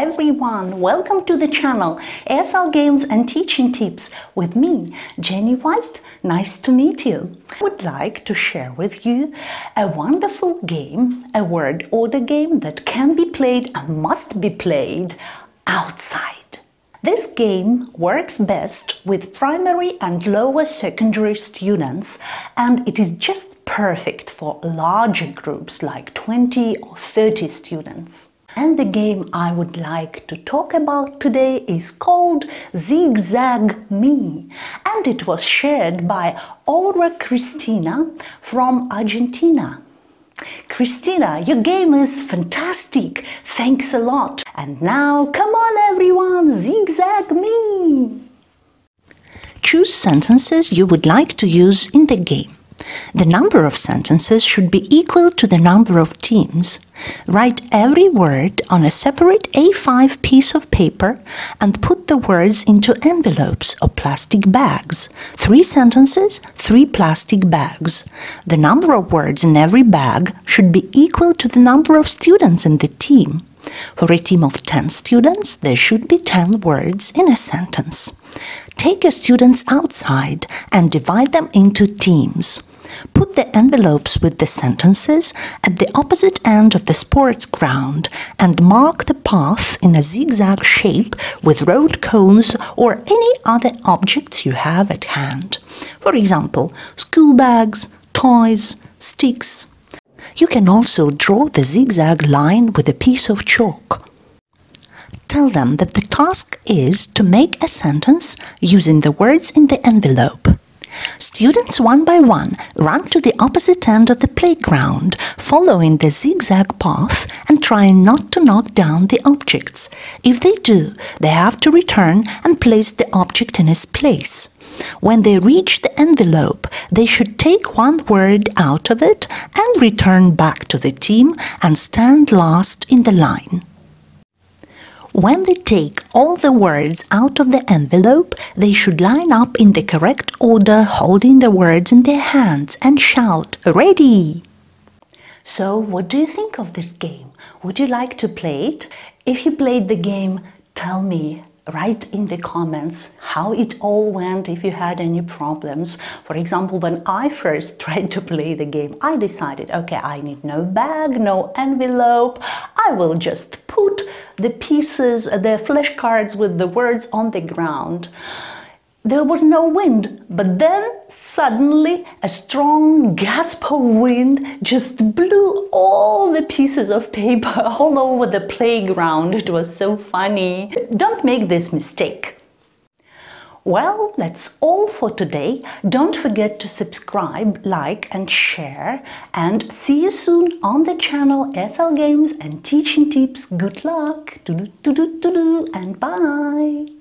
everyone, welcome to the channel ESL Games and Teaching Tips with me, Jenny White. Nice to meet you. I would like to share with you a wonderful game, a word order game that can be played and must be played outside. This game works best with primary and lower secondary students, and it is just perfect for larger groups like 20 or 30 students. And the game I would like to talk about today is called Zigzag Me, and it was shared by Aura Cristina from Argentina. Cristina, your game is fantastic. Thanks a lot. And now, come on everyone, zigzag me. Choose sentences you would like to use in the game. The number of sentences should be equal to the number of teams. Write every word on a separate A5 piece of paper and put the words into envelopes or plastic bags. 3 sentences, 3 plastic bags. The number of words in every bag should be equal to the number of students in the team. For a team of 10 students, there should be 10 words in a sentence. Take your students outside and divide them into teams. Put the envelopes with the sentences at the opposite end of the sports ground and mark the path in a zigzag shape with road cones or any other objects you have at hand. For example, school bags, toys, sticks. You can also draw the zigzag line with a piece of chalk. Tell them that the task is to make a sentence using the words in the envelope. Students one by one run to the opposite end of the playground, following the zigzag path and trying not to knock down the objects. If they do, they have to return and place the object in its place. When they reach the envelope, they should take one word out of it and return back to the team and stand last in the line. When they take all the words out of the envelope, they should line up in the correct order, holding the words in their hands and shout, "Ready!" So, what do you think of this game? Would you like to play it? If you played the game, tell me. Write in the comments how it all went, if you had any problems. For example, when I first tried to play the game, I decided, okay, I need no bag, no envelope. I will just put the pieces, the flashcards with the words on the ground. There was no wind, but then suddenly a strong gust of wind just blew all the pieces of paper all over the playground. It was so funny. Don't make this mistake. Well, that's all for today. Don't forget to subscribe, like and share, and see you soon on the channel ESL Games and Teaching Tips. Good luck, and bye!